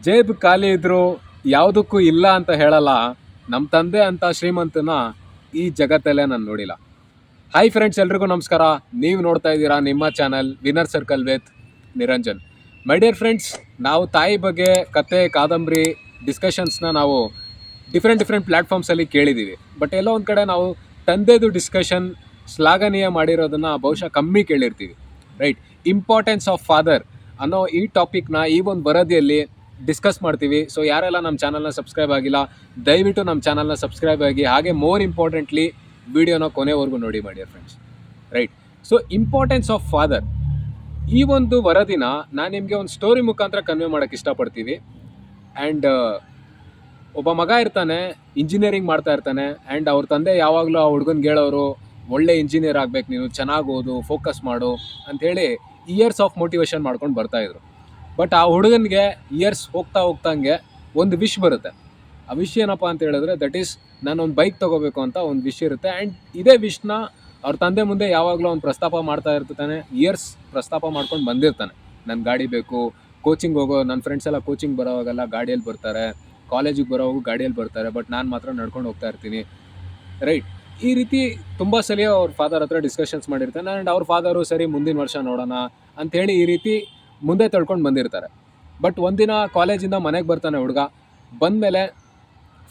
ಜೇಬ್ ಖಾಲಿ ಇದ್ರು ಯಾವುದಕ್ಕೂ ಇಲ್ಲ ಅಂತ ಹೇಳಲ್ಲ. ನಮ್ಮ ತಂದೆ ಅಂತ ಶ್ರೀಮಂತನ ಈ ಜಗತ್ತಲ್ಲೇ ನಾನು ನೋಡಿಲ್ಲ. ಹಾಯ್ ಫ್ರೆಂಡ್ಸ್, ಎಲ್ರಿಗೂ ನಮಸ್ಕಾರ. ನೀವು ನೋಡ್ತಾ ಇದ್ದೀರಾ ನಿಮ್ಮ channel winner circle with Niranjan. My dear friends, ನಾವು ತಾಯಿ ಬಗ್ಗೆ ಕತೆ, ಕಾದಂಬರಿ, ಡಿಸ್ಕಷನ್ಸ್ನ ನಾವು ಡಿಫ್ರೆಂಟ್ ಪ್ಲ್ಯಾಟ್ಫಾರ್ಮ್ಸಲ್ಲಿ ಕೇಳಿದ್ದೀವಿ. ಬಟ್ ಎಲ್ಲೋ ಒಂದು ಕಡೆ ನಾವು ತಂದೆದು ಡಿಸ್ಕಷನ್ ಶ್ಲಾಘನೀಯ ಮಾಡಿರೋದನ್ನು ಬಹುಶಃ ಕಮ್ಮಿ ಕೇಳಿರ್ತೀವಿ. ರೈಟ್, ಇಂಪಾರ್ಟೆನ್ಸ್ ಆಫ್ ಫಾದರ್ ಅನ್ನೋ ಈ ಟಾಪಿಕ್ನ ಈ ಒಂದು ವರದಿಯಲ್ಲಿ ಡಿಸ್ಕಸ್ ಮಾಡ್ತೀವಿ. ಸೊ ಯಾರೆಲ್ಲ ನಮ್ಮ ಚಾನಲ್ನ ಸಬ್ಸ್ಕ್ರೈಬ್ ಆಗಿಲ್ಲ, ದಯವಿಟ್ಟು ನಮ್ಮ ಚಾನಲ್ನ ಸಬ್ಸ್ಕ್ರೈಬ್ ಆಗಿ, ಹಾಗೆ ಮೋರ್ ಇಂಪಾರ್ಟೆಂಟ್ಲಿ ವಿಡಿಯೋನ ಕೊನೆವರೆಗೂ ನೋಡಿ ಮಾಡಿ friends. Right, so importance of father ಈ ಒಂದು ವರದಿನ ನಾನು ನಿಮಗೆ ಒಂದು ಸ್ಟೋರಿ ಮುಖಾಂತರ ಕನ್ವೆ ಮಾಡೋಕ್ಕೆ ಇಷ್ಟಪಡ್ತೀವಿ. ಆ್ಯಂಡ್ ಒಬ್ಬ ಮಗ ಇರ್ತಾನೆ, ಇಂಜಿನಿಯರಿಂಗ್ ಮಾಡ್ತಾ ಇರ್ತಾನೆ. ಆ್ಯಂಡ್ ಅವ್ರ ತಂದೆ ಯಾವಾಗಲೂ ಆ ಹುಡುಗನ್ಗೆ ಹೇಳೋರು, ಒಳ್ಳೆ ಇಂಜಿನಿಯರ್ ಆಗಬೇಕು ನೀನು, ಚೆನ್ನಾಗಿ ಓದು, ಫೋಕಸ್ ಮಾಡು ಅಂಥೇಳಿ ಇಯರ್ಸ್ ಆಫ್ ಮೋಟಿವೇಶನ್ ಮಾಡ್ಕೊಂಡು ಬರ್ತಾಯಿದ್ರು. ಬಟ್ ಆ ಹುಡುಗನಿಗೆ ಇಯರ್ಸ್ ಹೋಗ್ತಾಂಗೆ ಒಂದು ವಿಶ್ ಬರುತ್ತೆ. ಆ ವಿಶ್ ಏನಪ್ಪ ಅಂತ ಹೇಳಿದ್ರೆ, ದಟ್ ಈಸ್ ನಾನೊಂದು ಬೈಕ್ ತೊಗೋಬೇಕು ಅಂತ ಒಂದು ವಿಶ್ ಇರುತ್ತೆ. ಆ್ಯಂಡ್ ಇದೇ ವಿಶ್ನ ಅವ್ರ ತಂದೆ ಮುಂದೆ ಯಾವಾಗಲೂ ಅವ್ನು ಪ್ರಸ್ತಾಪ ಮಾಡ್ತಾ ಇರ್ತಾನೆ, ಇಯರ್ಸ್ ಪ್ರಸ್ತಾಪ ಮಾಡ್ಕೊಂಡು ಬಂದಿರ್ತಾನೆ. ನನ್ನ ಗಾಡಿ ಬೇಕು, ಕೋಚಿಂಗ್ ಹೋಗೋ ನನ್ನ ಫ್ರೆಂಡ್ಸ್ ಎಲ್ಲ ಕೋಚಿಂಗ್ ಬರೋವಾಗೆಲ್ಲ ಗಾಡಿಯಲ್ಲಿ ಬರ್ತಾರೆ, ಕಾಲೇಜಿಗೆ ಬರೋವಾಗೂ ಗಾಡಿಯಲ್ಲಿ ಬರ್ತಾರೆ, ಬಟ್ ನಾನು ಮಾತ್ರ ನಡ್ಕೊಂಡು ಹೋಗ್ತಾ ಇರ್ತೀನಿ. ರೈಟ್, ಈ ರೀತಿ ತುಂಬ ಸಲ ಅವ್ರ ಫಾದರ್ ಹತ್ರ ಡಿಸ್ಕಷನ್ಸ್ ಮಾಡಿರ್ತಾನೆ. ಆ್ಯಂಡ್ ಅವ್ರ ಫಾದರು ಸರಿ ಮುಂದಿನ ವರ್ಷ ನೋಡೋಣ ಅಂಥೇಳಿ ಈ ರೀತಿ ಮುಂದೆ ತಳ್ಕೊಂಡು ಬಂದಿರ್ತಾರೆ. ಬಟ್ ಒಂದಿನ ಕಾಲೇಜಿಂದ ಮನೆಗೆ ಬರ್ತಾನೆ ಹುಡುಗ. ಬಂದಮೇಲೆ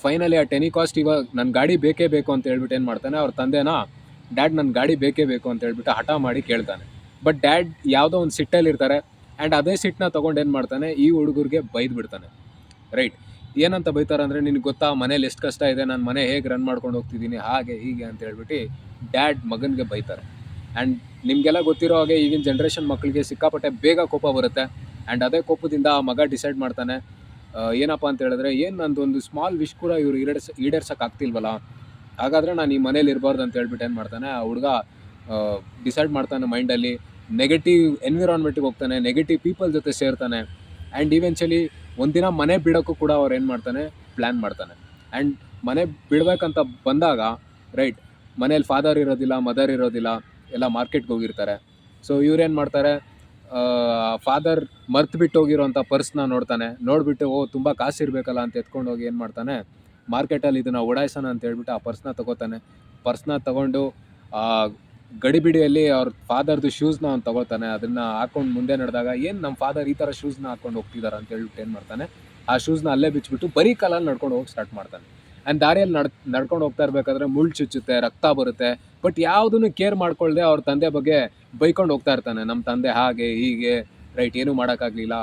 ಫೈನಲಿ ಆ ಟೆನಿಕಾಸ್ಟ್ ಇವಾಗ ನನ್ನ ಗಾಡಿ ಬೇಕೇ ಬೇಕು ಅಂತ ಹೇಳ್ಬಿಟ್ಟು ಏನು ಮಾಡ್ತಾನೆ, ಅವ್ರ ತಂದೆನ, ಡ್ಯಾಡ್ ನನ್ನ ಗಾಡಿ ಬೇಕೇ ಬೇಕು ಅಂತ ಹೇಳ್ಬಿಟ್ಟು ಹಠ ಮಾಡಿ ಕೇಳ್ತಾನೆ. ಬಟ್ ಡ್ಯಾಡ್ ಯಾವುದೋ ಒಂದು ಸಿಟ್ಟಲ್ಲಿ ಇರ್ತಾರೆ. ಆ್ಯಂಡ್ ಅದೇ ಸಿಟ್ಟನ್ನ ತೊಗೊಂಡು ಏನು ಮಾಡ್ತಾನೆ, ಈ ಹುಡುಗರಿಗೆ ಬೈದು ಬಿಡ್ತಾನೆ. ರೈಟ್, ಏನಂತ ಬೈತಾರೆ ಅಂದರೆ, ನಿನಗೆ ಗೊತ್ತಾ ಮನೇಲಿ ಎಷ್ಟು ಕಷ್ಟ ಇದೆ, ನಾನು ಮನೆ ಹೇಗೆ ರನ್ ಮಾಡ್ಕೊಂಡು ಹೋಗ್ತಿದ್ದೀನಿ, ಹಾಗೆ ಹೀಗೆ ಅಂತ ಹೇಳ್ಬಿಟ್ಟು ಡ್ಯಾಡ್ ಮಗನಿಗೆ ಬೈತಾರೆ. ಆ್ಯಂಡ್ ನಿಮಗೆಲ್ಲ ಗೊತ್ತಿರೋ ಹಾಗೆ ಈಗಿನ ಜನ್ರೇಷನ್ ಮಕ್ಕಳಿಗೆ ಸಿಕ್ಕಾಪಟ್ಟೆ ಬೇಗ ಕೋಪ ಬರುತ್ತೆ. ಆ್ಯಂಡ್ ಅದೇ ಕೋಪದಿಂದ ಆ ಮಗ ಡಿಸೈಡ್ ಮಾಡ್ತಾನೆ, ಏನಪ್ಪ ಅಂತ ಹೇಳಿದ್ರೆ, ಏನು ನಂದೊಂದು ಸ್ಮಾಲ್ ವಿಶ್ ಕೂಡ ಇವರು ಈಡೇರ್ಸೋಕ್ಕಾಗ್ತಿಲ್ವಲ್ಲ, ಹಾಗಾದರೆ ನಾನು ಈ ಮನೇಲಿ ಇರಬಾರ್ದು ಅಂತ ಹೇಳ್ಬಿಟ್ಟು ಏನು ಮಾಡ್ತಾನೆ, ಆ ಹುಡುಗ ಡಿಸೈಡ್ ಮಾಡ್ತಾನೆ ಮೈಂಡಲ್ಲಿ. ನೆಗೆಟಿವ್ ಎನ್ವಿರಾನ್ಮೆಂಟಿಗೆ ಹೋಗ್ತಾನೆ, ನೆಗೆಟಿವ್ ಪೀಪಲ್ ಜೊತೆ ಸೇರ್ತಾನೆ. ಆ್ಯಂಡ್ ಈವೆಂಚುಲಿ ಒಂದಿನ ಮನೆ ಬಿಡೋಕ್ಕೂ ಕೂಡ ಅವ್ರು ಏನು ಮಾಡ್ತಾನೆ, ಪ್ಲ್ಯಾನ್ ಮಾಡ್ತಾನೆ. ಆ್ಯಂಡ್ ಮನೆ ಬಿಡಬೇಕಂತ ಬಂದಾಗ, ರೈಟ್, ಮನೇಲಿ ಫಾದರ್ ಇರೋದಿಲ್ಲ, ಮದರ್ ಇರೋದಿಲ್ಲ, ಎಲ್ಲ ಮಾರ್ಕೆಟ್ಗೆ ಹೋಗಿರ್ತಾರೆ. ಸೊ ಇವ್ರೇನು ಮಾಡ್ತಾರೆ, ಫಾದರ್ ಮರ್ತು ಬಿಟ್ಟು ಹೋಗಿರೋಂಥ ಪರ್ಸ್ನ ನೋಡ್ತಾನೆ. ನೋಡಿಬಿಟ್ಟು ತುಂಬ ಕಾಸು ಇರಬೇಕಲ್ಲ ಅಂತ ಎತ್ಕೊಂಡು ಹೋಗಿ ಏನು ಮಾಡ್ತಾನೆ, ಮಾರ್ಕೆಟಲ್ಲಿ ಇದನ್ನು ಓಡಾಯಿಸೋಣ ಅಂತ ಹೇಳ್ಬಿಟ್ಟು ಆ ಪರ್ಸ್ನ ತೊಗೋತಾನೆ. ಪರ್ಸ್ನ ತೊಗೊಂಡು ಗಡಿಬಿಡಿಯಲ್ಲಿ ಅವ್ರ ಫಾದರ್ದು ಶೂಸ್ನ ಅವ್ನು ತೊಗೋತಾನೆ. ಅದನ್ನು ಹಾಕ್ಕೊಂಡು ಮುಂದೆ ನಡೆದಾಗ, ಏನು ನಮ್ಮ ಫಾದರ್ ಈ ಥರ ಶೂಸ್ನ ಹಾಕ್ಕೊಂಡು ಹೋಗ್ತಿದ್ದಾರೆ ಅಂತ ಹೇಳ್ಬಿಟ್ಟು ಏನು ಮಾಡ್ತಾನೆ, ಆ ಶೂಸ್ನ ಅಲ್ಲೇ ಬಿಚ್ಚಿಬಿಟ್ಟು ಬರೀ ಕಾಲಲ್ಲಿ ನಡ್ಕೊಂಡು ಹೋಗಿ ಸ್ಟಾರ್ಟ್ ಮಾಡ್ತಾನೆ. ಆ್ಯಂಡ್ ದಾರಿಯಲ್ಲಿ ನಡ್ಕೊಂಡು ಹೋಗ್ತಾ ಇರಬೇಕಾದ್ರೆ ಮುಳ್ಳು ಚುಚ್ಚುತ್ತೆ, ರಕ್ತ ಬರುತ್ತೆ. ಬಟ್ ಯಾವುದನ್ನು ಕೇರ್ ಮಾಡ್ಕೊಳ್ಳದೆ ಅವ್ರ ತಂದೆ ಬಗ್ಗೆ ಬೈಕೊಂಡು ಹೋಗ್ತಾ ಇರ್ತಾನೆ. ನಮ್ಮ ತಂದೆ ಹಾಗೆ ಹೀಗೆ, ರೈಟ್, ಏನೂ ಮಾಡೋಕ್ಕಾಗಲಿಲ್ಲ,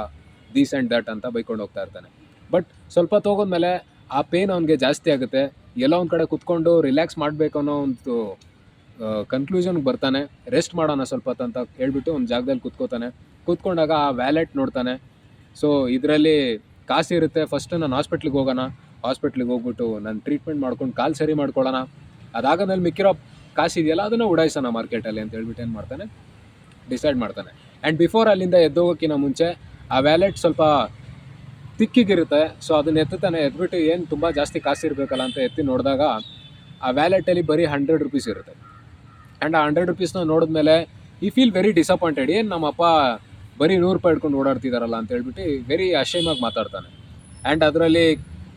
ದೀಸ್ ಆ್ಯಂಡ್ ದಟ್ ಅಂತ ಬೈಕೊಂಡು ಹೋಗ್ತಾ ಇರ್ತಾನೆ. ಬಟ್ ಸ್ವಲ್ಪ ಹೋಗೋದ್ಮೇಲೆ ಆ ಪೇನ್ ಅವನಿಗೆ ಜಾಸ್ತಿ ಆಗುತ್ತೆ. ಎಲ್ಲೋ ಒಂದು ಕಡೆ ಕುತ್ಕೊಂಡು ರಿಲ್ಯಾಕ್ಸ್ ಮಾಡಬೇಕು ಅನ್ನೋ ಒಂದು ಕನ್ಕ್ಲೂಷನ್ಗೆ ಬರ್ತಾನೆ. ರೆಸ್ಟ್ ಮಾಡೋಣ ಸ್ವಲ್ಪ ಅಂತ ಹೇಳ್ಬಿಟ್ಟು ಒಂದು ಜಾಗದಲ್ಲಿ ಕೂತ್ಕೊಂಡಾಗ ಆ ವ್ಯಾಲೆಟ್ ನೋಡ್ತಾನೆ. ಸೊ ಇದರಲ್ಲಿ ಕಾಸು ಇರುತ್ತೆ. ಫಸ್ಟ್ ನಾನು ಹಾಸ್ಪಿಟ್ಲಿಗೆ ಹೋಗೋಣ, ಹಾಸ್ಪಿಟ್ಲಿಗೆ ಹೋಗ್ಬಿಟ್ಟು ನಾನು ಟ್ರೀಟ್ಮೆಂಟ್ ಮಾಡ್ಕೊಂಡು ಕಾಲು ಸರಿ ಮಾಡ್ಕೊಳ್ಳೋಣ, ಅದಾಗಮೇಲೆ ಮಿಕ್ಕಿರೋ ಕಾಸು ಇದೆಯಲ್ಲ ಅದನ್ನು ಉಡಾಯಿಸೋಣ ಮಾರ್ಕೆಟಲ್ಲಿ ಅಂತ ಹೇಳ್ಬಿಟ್ಟು ಏನು ಮಾಡ್ತಾನೆ, ಡಿಸೈಡ್ ಮಾಡ್ತಾನೆ. ಆ್ಯಂಡ್ ಬಿಫೋರ್ ಅಲ್ಲಿಂದ ಎದ್ದೋಗೋಕ್ಕಿಂತ ಮುಂಚೆ ಆ ವ್ಯಾಲೆಟ್ ಸ್ವಲ್ಪ ತಿಕ್ಕಿಗಿರುತ್ತೆ. ಸೊ ಅದನ್ನ ಎತ್ತುತ್ತಾನೆ. ಎದ್ಬಿಟ್ಟು ಏನು ತುಂಬ ಜಾಸ್ತಿ ಕಾಸು ಇರಬೇಕಲ್ಲ ಅಂತ ಎತ್ತಿ ನೋಡಿದಾಗ ಆ ವ್ಯಾಲೆಟಲ್ಲಿ ಬರೀ 100 ರೂಪೀಸ್ ಇರುತ್ತೆ. ಆ್ಯಂಡ್ ಆ 100 ರೂಪೀಸ್ನ ನೋಡಿದ್ಮೇಲೆ ಈ ಫೀಲ್ ವೆರಿ ಡಿಸಪಾಯಿಂಟೆಡ್. ಏನು ನಮ್ಮಪ್ಪ ಬರೀ 100 ರೂಪಾಯಿ ಹಿಡ್ಕೊಂಡು ಓಡಾಡ್ತಿದ್ದಾರಲ್ಲ ಅಂತ ಹೇಳ್ಬಿಟ್ಟು ವೆರಿ ಅಶೇಮಾಗಿ ಮಾತಾಡ್ತಾನೆ. ಆ್ಯಂಡ್ ಅದರಲ್ಲಿ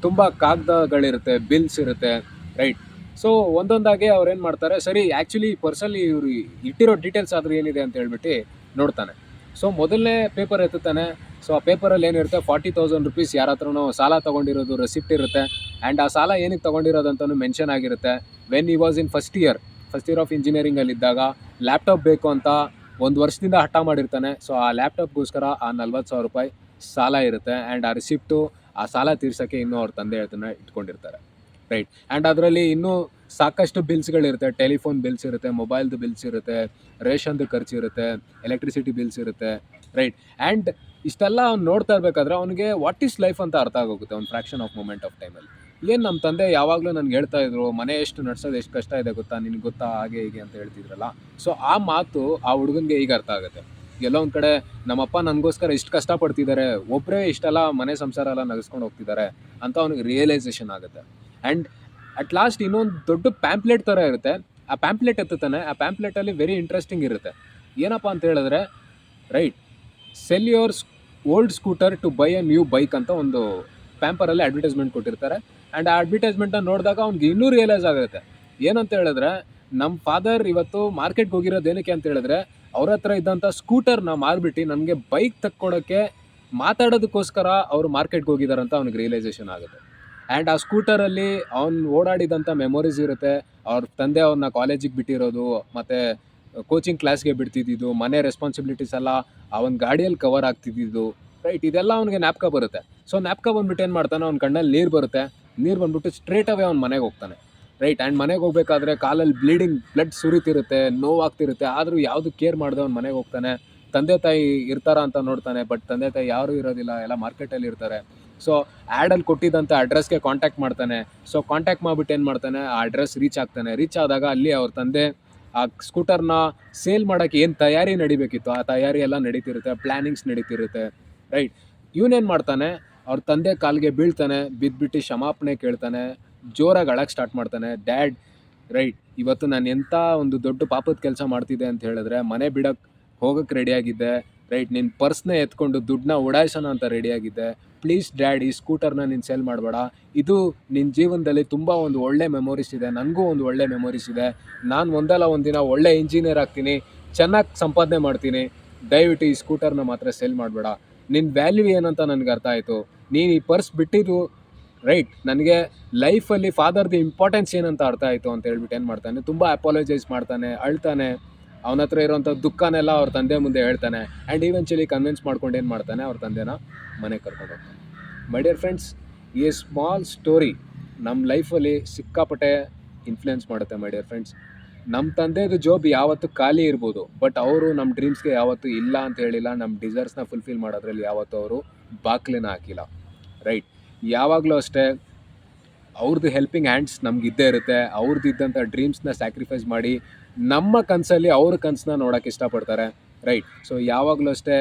ತುಂಬ ಕಾಗದಗಳಿರುತ್ತೆ, ಬಿಲ್ಸ್ ಇರುತ್ತೆ, ರೈಟ್. ಸೊ ಒಂದೊಂದಾಗಿ ಅವ್ರು ಏನು ಮಾಡ್ತಾರೆ, ಸರಿ ಆ್ಯಕ್ಚುಲಿ ಪರ್ಸಲ್ಲಿ ಇವರು ಇಟ್ಟಿರೋ ಡೀಟೇಲ್ಸ್ ಆದರೂ ಏನಿದೆ ಅಂತ ಹೇಳ್ಬಿಟ್ಟು ನೋಡ್ತಾನೆ. ಸೊ ಮೊದಲನೇ ಪೇಪರ್ ಎತ್ತುತ್ತಾನೆ. ಸೊ ಆ ಪೇಪರಲ್ಲಿ ಏನಿರುತ್ತೆ, 40,000 ರೂಪೀಸ್ ಯಾರ ಹತ್ರನೂ ಸಾಲ ತೊಗೊಂಡಿರೋದು ರೆಸಿಪ್ಟ್ ಇರುತ್ತೆ. ಆ್ಯಂಡ್ ಆ ಸಾಲ ಏನಕ್ಕೆ ತೊಗೊಂಡಿರೋದಂತಲೂ ಮೆನ್ಷನ್ ಆಗಿರುತ್ತೆ. When I was in first year of ಇಂಜಿನಿಯರಿಂಗಲ್ಲಿದ್ದಾಗ ಲ್ಯಾಪ್ಟಾಪ್ ಬೇಕು ಅಂತ 1 ವರ್ಷದಿಂದ ಹಠ ಮಾಡಿರ್ತಾನೆ. ಸೊ ಆ ಲ್ಯಾಪ್ಟಾಪ್ಗೋಸ್ಕರ ಆ 40,000 ರೂಪಾಯಿ ಸಾಲ ಇರುತ್ತೆ. ಆ್ಯಂಡ್ ಆ ರಿಸಿಪ್ಟು ಆ ಸಾಲ ತೀರ್ಸೋಕ್ಕೆ ಇನ್ನೂ ಅವ್ರ ತಂದೆ ಅದನ್ನು ಇಟ್ಕೊಂಡಿರ್ತಾರೆ, ರೈಟ್. ಆ್ಯಂಡ್ ಅದರಲ್ಲಿ ಇನ್ನೂ ಸಾಕಷ್ಟು ಬಿಲ್ಸ್ಗಳಿರುತ್ತೆ. ಟೆಲಿಫೋನ್ ಬಿಲ್ಸ್ ಇರುತ್ತೆ, ಮೊಬೈಲ್ದು ಬಿಲ್ಸ್ ಇರುತ್ತೆ, ರೇಷನ್ದು ಖರ್ಚು ಇರುತ್ತೆ, ಎಲೆಕ್ಟ್ರಿಸಿಟಿ ಬಿಲ್ಸ್ ಇರುತ್ತೆ, ರೈಟ್. ಆ್ಯಂಡ್ ಇಷ್ಟೆಲ್ಲ ಅವ್ನು ನೋಡ್ತಾ ಇರಬೇಕಾದ್ರೆ ಅವನಿಗೆ ವಾಟ್ ಈಸ್ ಲೈಫ್ ಅಂತ ಅರ್ಥ ಆಗೋಗುತ್ತೆ ಒಂದು ಫ್ರ್ಯಾಕ್ಷನ್ ಆಫ್ ಮೂಮೆಂಟ್ ಆಫ್ ಟೈಮಲ್ಲಿ. ಏನು ನಮ್ಮ ತಂದೆ ಯಾವಾಗಲೂ ನನಗೆ ಹೇಳ್ತಾ ಇದ್ರು, ಮನೆ ಎಷ್ಟು ನಡ್ಸೋದು ಎಷ್ಟು ಕಷ್ಟ ಇದೆ ಗೊತ್ತಾ, ನಿನಗೆ ಗೊತ್ತಾ, ಹಾಗೆ ಹೀಗೆ ಅಂತ ಹೇಳ್ತಿದ್ರಲ್ಲ. ಸೊ ಆ ಮಾತು ಆ ಹುಡುಗನಿಗೆ ಈಗ ಅರ್ಥ ಆಗುತ್ತೆ. ಎಲ್ಲೋ ಒಂದು ಕಡೆ ನಮ್ಮಪ್ಪ ನನಗೋಸ್ಕರ ಇಷ್ಟು ಕಷ್ಟಪಡ್ತಿದ್ದಾರೆ, ಒಬ್ಬರೇ ಇಷ್ಟೆಲ್ಲ ಮನೆ ಸಂಸಾರ ಎಲ್ಲ ನಗಿಸ್ಕೊಂಡು ಹೋಗ್ತಿದ್ದಾರೆ ಅಂತ ಅವ್ನಿಗೆ ರಿಯಲೈಸೇಷನ್ ಆಗುತ್ತೆ. ಆ್ಯಂಡ್ ಅಟ್ ಲಾಸ್ಟ್ ಇನ್ನೊಂದು ದೊಡ್ಡ ಪ್ಯಾಂಪ್ಲೆಟ್ ಥರ ಇರುತ್ತೆ. ಆ ಪ್ಯಾಂಪ್ಲೆಟ್ ಎತ್ತುತ್ತಾನೆ. ಆ ಪ್ಯಾಂಪ್ಲೆಟಲ್ಲಿ ವೆರಿ ಇಂಟ್ರೆಸ್ಟಿಂಗ್ ಇರುತ್ತೆ. ಏನಪ್ಪ ಅಂತ ಹೇಳಿದ್ರೆ, right, sell your old scooter to buy a new bike ಅಂತ ಒಂದು ಪ್ಯಾಂಪರಲ್ಲಿ ಅಡ್ವರ್ಟೈಸ್ಮೆಂಟ್ ಕೊಟ್ಟಿರ್ತಾರೆ. ಆ್ಯಂಡ್ ಆ ಅಡ್ವರ್ಟೈಸ್ಮೆಂಟ್ನ ನೋಡಿದಾಗ ಅವ್ನಿಗೆ ಇನ್ನೂ ರಿಯಲೈಸ್ ಆಗುತ್ತೆ. ಏನಂತ ಹೇಳಿದ್ರೆ, ನಮ್ಮ ಫಾದರ್ ಇವತ್ತು ಮಾರ್ಕೆಟ್ಗೆ ಹೋಗಿರೋದು ಏನಕ್ಕೆ ಅಂತ ಹೇಳಿದ್ರೆ, ಅವ್ರ ಹತ್ರ ಇದ್ದಂಥ ಸ್ಕೂಟರ್ನ ಮಾರ್ಬಿಟ್ಟು ನನಗೆ ಬೈಕ್ ತಕ್ಕೊಡೋಕ್ಕೆ ಮಾತಾಡೋದಕ್ಕೋಸ್ಕರ ಅವರು ಮಾರ್ಕೆಟ್ಗೆ ಹೋಗಿದ್ದಾರೆ ಅಂತ ಅವ್ನಿಗೆ ರಿಯಲೈಸೇಷನ್ ಆಗುತ್ತೆ. ಆ್ಯಂಡ್ ಆ ಸ್ಕೂಟರಲ್ಲಿ ಅವ್ನು ಓಡಾಡಿದಂಥ ಮೆಮೊರೀಸ್ ಇರುತ್ತೆ. ಅವ್ರ ತಂದೆ ಅವ್ರನ್ನ ಕಾಲೇಜಿಗೆ ಬಿಟ್ಟಿರೋದು, ಮತ್ತು ಕೋಚಿಂಗ್ ಕ್ಲಾಸ್ಗೆ ಬಿಡ್ತಿದ್ದಿದ್ದು, ಮನೆ ರೆಸ್ಪಾನ್ಸಿಬಿಲಿಟೀಸ್ ಎಲ್ಲ ಆ ಒಂದು ಗಾಡಿಯಲ್ಲಿ ಕವರ್ ಆಗ್ತಿದ್ದಿದ್ದು, ರೈಟ್. ಇದೆಲ್ಲ ಅವ್ನಿಗೆ ಜ್ಞಾಪಕ ಬರುತ್ತೆ. ಸೊ ಜ್ಞಾಪಕ ಬಂದ್ಬಿಟ್ಟು ಏನು ಮಾಡ್ತಾನೆ, ಅವ್ನ ಕಣ್ಣಲ್ಲಿ ನೀರು ಬರುತ್ತೆ. ನೀರು ಬಂದ್ಬಿಟ್ಟು ಸ್ಟ್ರೇಟ್ ಅವೇ ಅವ್ನ ಮನೆಗೆ ಹೋಗ್ತಾನೆ, ರೈಟ್. ಆ್ಯಂಡ್ ಮನೆಗೆ ಹೋಗ್ಬೇಕಾದ್ರೆ ಕಾಲಲ್ಲಿ ಬ್ಲಡ್ ಸುರಿತಿರುತ್ತೆ, ನೋವಾಗ್ತಿರುತ್ತೆ, ಆದರೂ ಯಾವುದು ಕೇರ್ ಮಾಡದೆ ಅವ್ನ ಮನೆಗೆ ಹೋಗ್ತಾನೆ. ತಂದೆ ತಾಯಿ ಇರ್ತಾರ ಅಂತ ನೋಡ್ತಾನೆ, ಬಟ್ ತಂದೆ ತಾಯಿ ಯಾರೂ ಇರೋದಿಲ್ಲ, ಎಲ್ಲ ಮಾರ್ಕೆಟಲ್ಲಿ ಇರ್ತಾರೆ. ಸೊ ಆ್ಯಡಲ್ಲಿ ಕೊಟ್ಟಿದ್ದಂಥ ಅಡ್ರೆಸ್ಗೆ ಕಾಂಟ್ಯಾಕ್ಟ್ ಮಾಡ್ತಾನೆ. ಸೊ ಕಾಂಟ್ಯಾಕ್ಟ್ ಮಾಡಿಬಿಟ್ಟು ಏನು ಮಾಡ್ತಾನೆ, ಆ ಅಡ್ರೆಸ್ ರೀಚ್ ಆಗ್ತಾನೆ. ರೀಚ್ ಆದಾಗ ಅಲ್ಲಿ ಅವ್ರ ತಂದೆ ಆ ಸ್ಕೂಟರ್ನ ಸೇಲ್ ಮಾಡೋಕ್ಕೆ ಏನು ತಯಾರಿ ನಡಿಬೇಕಿತ್ತು ಆ ತಯಾರಿ ಎಲ್ಲ ನಡೀತಿರುತ್ತೆ, ಪ್ಲ್ಯಾನಿಂಗ್ಸ್ ನಡೀತಿರುತ್ತೆ, ರೈಟ್. ಇವನೇನು ಮಾಡ್ತಾನೆ, ಅವ್ರ ತಂದೆ ಕಾಲಿಗೆ ಬೀಳ್ತಾನೆ, ಬಿದ್ದುಬಿಟ್ಟು ಕ್ಷಮಾಪಣೆ ಕೇಳ್ತಾನೆ, ಜೋರಾಗಿ ಅಳಕ್ಕೆ ಸ್ಟಾರ್ಟ್ ಮಾಡ್ತಾನೆ. ಡ್ಯಾಡ್, ರೈಟ್, ಇವತ್ತು ನಾನು ಎಂಥ ಒಂದು ದೊಡ್ಡ ಪಾಪದ ಕೆಲಸ ಮಾಡ್ತಿದ್ದೆ ಅಂತ ಹೇಳಿದ್ರೆ, ಮನೆ ಬಿಡೋಕ್ಕೆ ಹೋಗೋಕ್ಕೆ ರೆಡಿಯಾಗಿದ್ದೆ, ರೈಟ್. ನಿನ್ನ ಪರ್ಸ್ನೇ ಎತ್ಕೊಂಡು ದುಡ್ಡನ್ನ ಉಡಾಯಿಸೋಣ ಅಂತ ರೆಡಿಯಾಗಿದ್ದೆ. ಪ್ಲೀಸ್ ಡ್ಯಾಡ್, ಈ ಸ್ಕೂಟರ್ನ ನೀನು ಸೇಲ್ ಮಾಡಬೇಡ. ಇದು ನಿನ್ನ ಜೀವನದಲ್ಲಿ ತುಂಬ ಒಂದು ಒಳ್ಳೆ ಮೆಮೊರೀಸ್ ಇದೆ, ನನಗೂ ಒಂದು ಒಳ್ಳೆ ಮೆಮೊರೀಸ್ ಇದೆ. ನಾನು ಒಂದಲ್ಲ ಒಂದಿನ ಒಳ್ಳೆ ಇಂಜಿನಿಯರ್ ಆಗ್ತೀನಿ, ಚೆನ್ನಾಗಿ ಸಂಪಾದನೆ ಮಾಡ್ತೀನಿ. ದಯವಿಟ್ಟು ಈ ಸ್ಕೂಟರ್ನ ಮಾತ್ರ ಸೇಲ್ ಮಾಡಬೇಡ. ನಿನ್ನ ವ್ಯಾಲ್ಯೂ ಏನಂತ ನನಗೆ ಅರ್ಥ ಆಯಿತು. ನೀನು ಈ ಪರ್ಸ್ ಬಿಟ್ಟಿದ್ದು, ರೈಟ್, ನನಗೆ ಲೈಫಲ್ಲಿ ಫಾದರ್ದು ಇಂಪಾರ್ಟೆನ್ಸ್ ಏನಂತ ಅರ್ಥ ಆಯಿತು ಅಂತ ಹೇಳ್ಬಿಟ್ಟು ಏನು ಮಾಡ್ತಾನೆ, ತುಂಬ ಅಪಾಲಜೈಸ್ ಮಾಡ್ತಾನೆ, ಅಳ್ತಾನೆ. ಅವನ ಹತ್ರ ಇರೋಂಥ ದುಃಖನೆಲ್ಲ ಅವ್ರ ತಂದೆ ಮುಂದೆ ಹೇಳ್ತಾನೆ. ಆ್ಯಂಡ್ ಈವೆಂಚುಲಿ ಕನ್ವಿನ್ಸ್ ಮಾಡ್ಕೊಂಡು ಏನು ಮಾಡ್ತಾನೆ, ಅವ್ರ ತಂದೆನ ಮನೆಗೆ ಕರ್ಕೊಂಡು ಹೋಗ್ತಾನೆ. ಮೈ ಡಿಯರ್ ಫ್ರೆಂಡ್ಸ್, ಈ ಸ್ಮಾಲ್ ಸ್ಟೋರಿ ನಮ್ಮ ಲೈಫಲ್ಲಿ ಸಿಕ್ಕಾಪಟ್ಟೆ ಇನ್ಫ್ಲುಯೆನ್ಸ್ ಮಾಡುತ್ತೆ. ಮೈ ಡಿಯರ್ ಫ್ರೆಂಡ್ಸ್, ನಮ್ಮ ತಂದೆದು ಜಾಬ್ ಯಾವತ್ತೂ ಖಾಲಿ ಇರ್ಬೋದು, ಬಟ್ ಅವರು ನಮ್ಮ ಡ್ರೀಮ್ಸ್ಗೆ ಯಾವತ್ತೂ ಇಲ್ಲ ಅಂತ ಹೇಳಿಲ್ಲ. ನಮ್ಮ ಡಿಸೈರ್ಸ್ನ ಫುಲ್ಫಿಲ್ ಮಾಡೋದ್ರಲ್ಲಿ ಯಾವತ್ತೂ ಅವರು ಬಾಕ್ಲನ್ನ ಹಾಕಿಲ್ಲ, ರೈಟ್. ಯಾವಾಗಲೂ ಅಷ್ಟೇ ಅವ್ರದ್ದು ಹೆಲ್ಪಿಂಗ್ ಹ್ಯಾಂಡ್ಸ್ ನಮ್ಗೆ ಇದ್ದೇ ಇರುತ್ತೆ. ಅವ್ರದ್ದು ಇದ್ದಂಥ ಡ್ರೀಮ್ಸ್ನ ಸ್ಯಾಕ್ರಿಫೈಸ್ ಮಾಡಿ ನಮ್ಮ ಕನಸಲ್ಲಿ ಅವ್ರ ಕನಸನ್ನ ನೋಡೋಕ್ಕೆ ಇಷ್ಟಪಡ್ತಾರೆ, ರೈಟ್. ಸೊ ಯಾವಾಗಲೂ ಅಷ್ಟೇ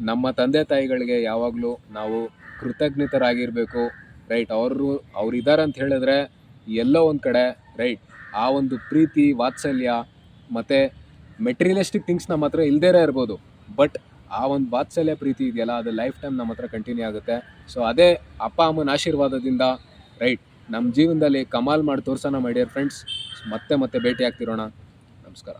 ನಮ್ಮ ತಂದೆ ತಾಯಿಗಳಿಗೆ ಯಾವಾಗಲೂ ನಾವು ಕೃತಜ್ಞತರಾಗಿರಬೇಕು, ರೈಟ್. ಅವ್ರು ಇದ್ದಾರೆ ಅಂತ ಹೇಳಿದ್ರೆ ಎಲ್ಲೋ ಒಂದು ಕಡೆ, ರೈಟ್, ಆ ಒಂದು ಪ್ರೀತಿ, ವಾತ್ಸಲ್ಯ ಮತ್ತು ಮೆಟೀರಿಯಲಿಸ್ಟಿಕ್ ಥಿಂಗ್ಸ್ ನಮ್ಮ ಹತ್ರ ಇಲ್ಲದೇ ಇರ್ಬೋದು, ಬಟ್ ಆ ಒಂದು ವಾತ್ಸಲ್ಯ ಪ್ರೀತಿ ಇದೆಯಲ್ಲ, ಅದು ಲೈಫ್ ಟೈಮ್ ನಮ್ಮ ಹತ್ರ ಕಂಟಿನ್ಯೂ ಆಗುತ್ತೆ. ಸೊ ಅದೇ ಅಪ್ಪ ಅಮ್ಮನ ಆಶೀರ್ವಾದದಿಂದ, ರೈಟ್, ನಮ್ಮ ಜೀವನದಲ್ಲಿ ಕಮಾಲ್ ಮಾಡಿ ತೋರ್ಸೋಣ. ಮೈ ಡಿಯರ್ ಫ್ರೆಂಡ್ಸ್, ಮತ್ತೆ ಭೇಟಿ ಆಗ್ತಿರೋಣ. ನಮಸ್ಕಾರ.